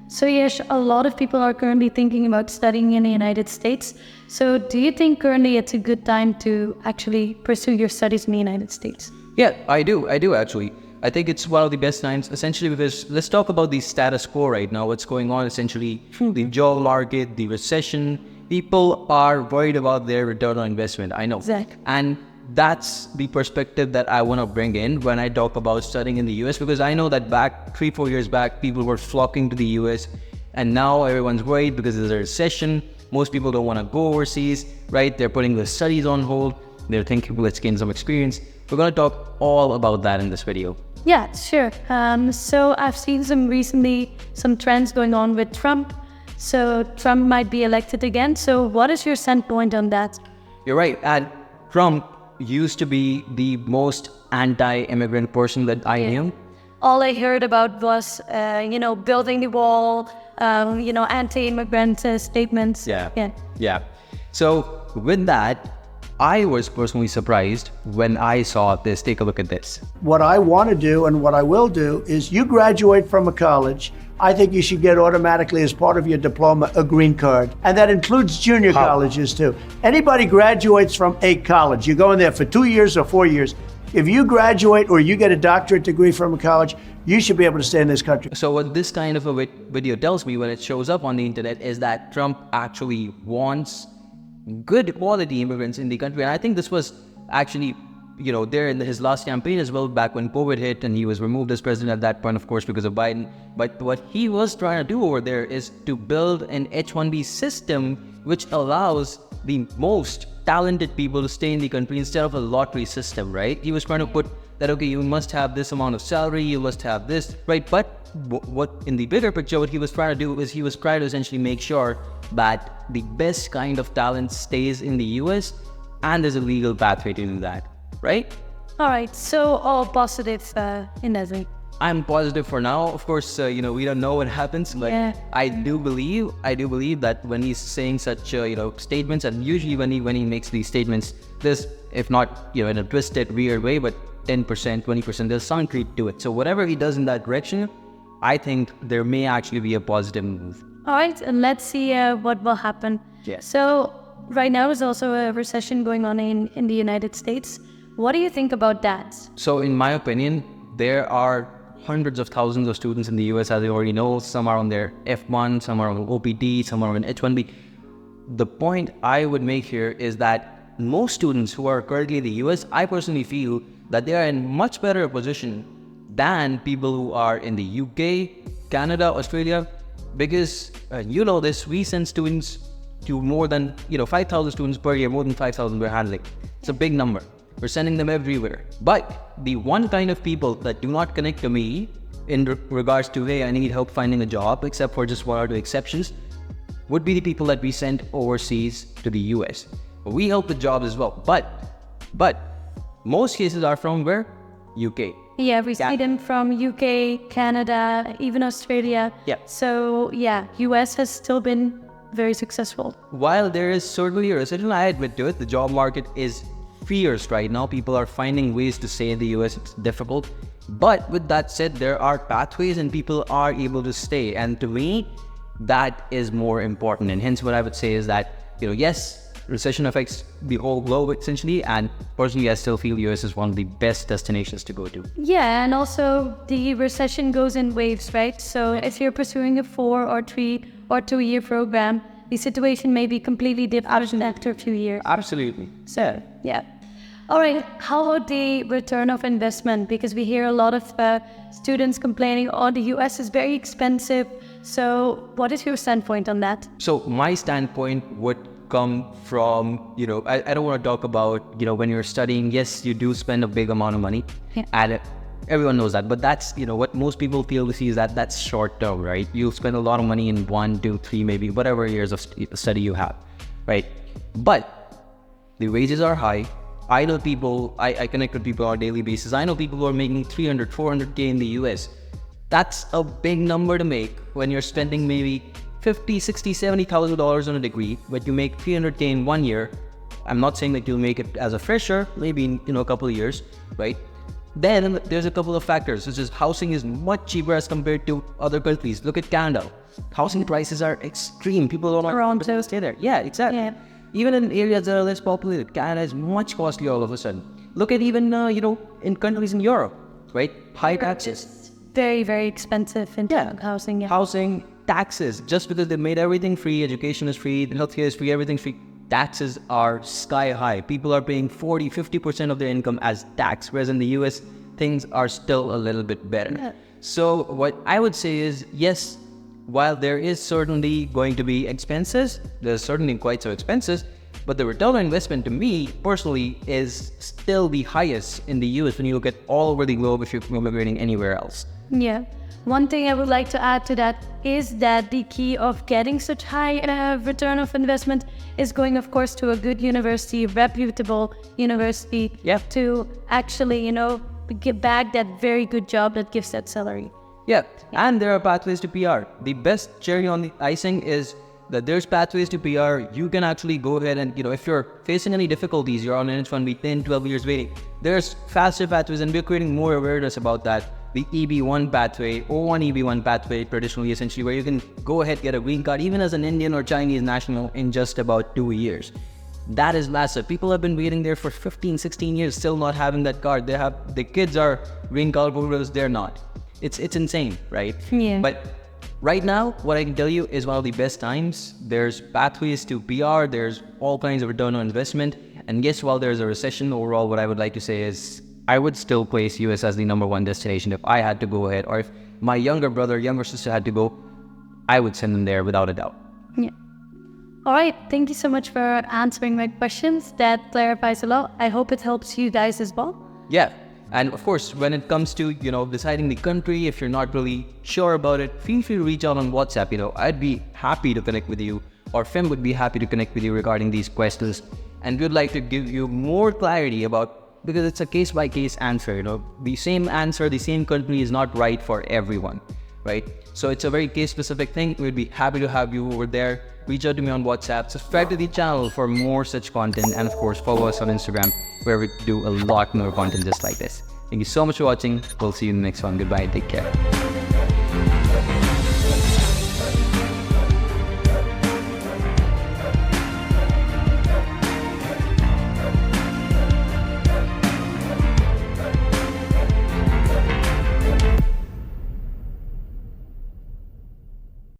So yes, a lot of people are currently thinking about studying in the United States. So do you think currently it's a good time to actually pursue your studies in the United States? Yeah, I do actually. I think it's one of the best times, essentially, because let's talk about the status quo right now. What's going on, essentially, the job market, the recession. People are worried about their return on investment. I know. Exactly. And that's the perspective that I want to bring in when I talk about studying in the US, because I know that back 3-4 years back, people were flocking to the US, and now everyone's worried because there's a recession. Most people don't want to go overseas, right? They're putting their studies on hold. They're thinking, let's gain some experience. We're going to talk all about that in this video. Yeah, sure. So I've seen some trends going on with Trump. So Trump might be elected again. So what is your standpoint on that? You're right. And Trump used to be the most anti-immigrant person that I knew. All I heard about was, building the wall, anti-immigrant statements. Yeah. So with that, I was personally surprised when I saw this. Take a look at this. What I want to do and what I will do is you graduate from a college, I think you should get automatically as part of your diploma a green card. And that includes junior colleges too. Anybody graduates from a college, you go in there for 2 years or 4 years. If you graduate or you get a doctorate degree from a college, you should be able to stay in this country. So what this kind of a video tells me when it shows up on the internet is that Trump actually wants good quality immigrants in the country. And I think this was actually, there in his last campaign as well, back when COVID hit and he was removed as president at that point, of course, because of Biden. But what he was trying to do over there is to build an H-1B system which allows the most talented people to stay in the country instead of a lottery system, right? He was trying to put that, okay, you must have this amount of salary, you must have this, right? But what in the bigger picture, what he was trying to do is he was trying to essentially make sure that the best kind of talent stays in the US and there's a legal pathway to do that, right? All right, so all positive in that way. I'm positive for now. Of course, we don't know what happens, but Yeah. I do believe that when he's saying such, statements, and usually when he makes these statements, there's, if not, in a twisted, weird way, but 10%, 20%, there's some truth to it. So whatever he does in that direction, I think there may actually be a positive move. All right, and let's see what will happen. Yeah. So right now there's also a recession going on in the United States. What do you think about that? So in my opinion, there are hundreds of thousands of students in the US, as you already know. Some are on their F1, some are on OPT, some are on H-1B. The point I would make here is that most students who are currently in the US, I personally feel that they are in much better position than people who are in the UK, Canada, Australia, because this, we send students to more than 5,000 students per year, more than 5,000 we're handling. It's a big number. We're sending them everywhere. But the one kind of people that do not connect to me in regards to, hey, I need help finding a job, except for just 1 or 2 exceptions, would be the people that we send overseas to the US. We help with jobs as well. But most cases are from where? UK. Yeah, we see them from UK, Canada, even Australia. Yeah. So yeah, US has still been very successful. While there is certainly a recession, I admit to it, the job market is fierce right now. People are finding ways to stay in the US. It's difficult. But with that said, there are pathways and people are able to stay. And to me, that is more important. And hence what I would say is that, yes, recession affects the whole globe essentially. And personally, I still feel US is one of the best destinations to go to. Yeah, and also the recession goes in waves, right? So if you're pursuing a 4 or 3 or 2-year program, the situation may be completely different after a few years. Absolutely. So, yeah. All right, how about the return of investment? Because we hear a lot of students complaining, the US is very expensive. So what is your standpoint on that? So my standpoint would come from, I don't want to talk about, when you're studying, yes, you do spend a big amount of money. Yeah. And everyone knows that. But that's, what most people feel to see is that that's short term, right? You spend a lot of money in 1, 2, 3, maybe whatever years of study you have, right? But the wages are high. I know people, I connect with people on a daily basis. I know people who are making 300, 400K in the US. That's a big number to make when you're spending maybe $50, $60, $70,000 on a degree, but you make 300K in 1 year. I'm not saying that you'll make it as a fresher, maybe in a couple of years, right? Then there's a couple of factors, such as housing is much cheaper as compared to other countries. Look at Canada. housing prices are extreme. People don't want Toronto. to stay there. Yeah, exactly. Yeah. Even in areas that are less populated, Canada is much costlier all of a sudden. Look at even, in countries in Europe, right? High taxes. It's very, very expensive in terms of housing. Yeah. Housing, taxes, just because they made everything free, education is free, healthcare is free, everything's free. Taxes are sky high. People are paying 40, 50% of their income as tax, whereas in the US, things are still a little bit better. Yeah. So what I would say is, yes, while there is certainly going to be expenses, there's certainly quite some expenses, but the return on investment to me personally is still the highest in the US when you look at all over the globe if you're immigrating anywhere else. Yeah. One thing I would like to add to that is that the key of getting such high return of investment is going, of course, to a good university, reputable university, Yeah. to actually, get back that very good job that gives that salary. Yeah, and there are pathways to PR. The best cherry on the icing is that there's pathways to PR. You can actually go ahead and, if you're facing any difficulties, you're on an H1B 10, 12 years waiting, there's faster pathways, and we're creating more awareness about that. The EB1 pathway, O1 EB1 pathway, traditionally, essentially, where you can go ahead, get a green card, even as an Indian or Chinese national, in just about 2 years. That is massive. People have been waiting there for 15, 16 years, still not having that card. The kids are green card holders, they're not. It's insane, right? Yeah. But right now, what I can tell you is one of the best times. There's pathways to PR, there's all kinds of return on investment. And yes, while there's a recession, overall, what I would like to say is I would still place US as the #1 destination if I had to go ahead, or if my younger brother, younger sister had to go, I would send them there without a doubt. Yeah. All right. Thank you so much for answering my questions. That clarifies a lot. I hope it helps you guys as well. Yeah. And of course, when it comes to, deciding the country, if you're not really sure about it, feel free to reach out on WhatsApp. I'd be happy to connect with you, or Fem would be happy to connect with you regarding these questions. And we'd like to give you more clarity because it's a case-by-case answer. The same answer, the same country is not right for everyone, right? So it's a very case-specific thing. We'd be happy to have you over there. Reach out to me on WhatsApp, subscribe to the channel for more such content, and of course, follow us on Instagram, where we do a lot more content just like this. Thank you so much for watching. We'll see you in the next one. Goodbye. Take care.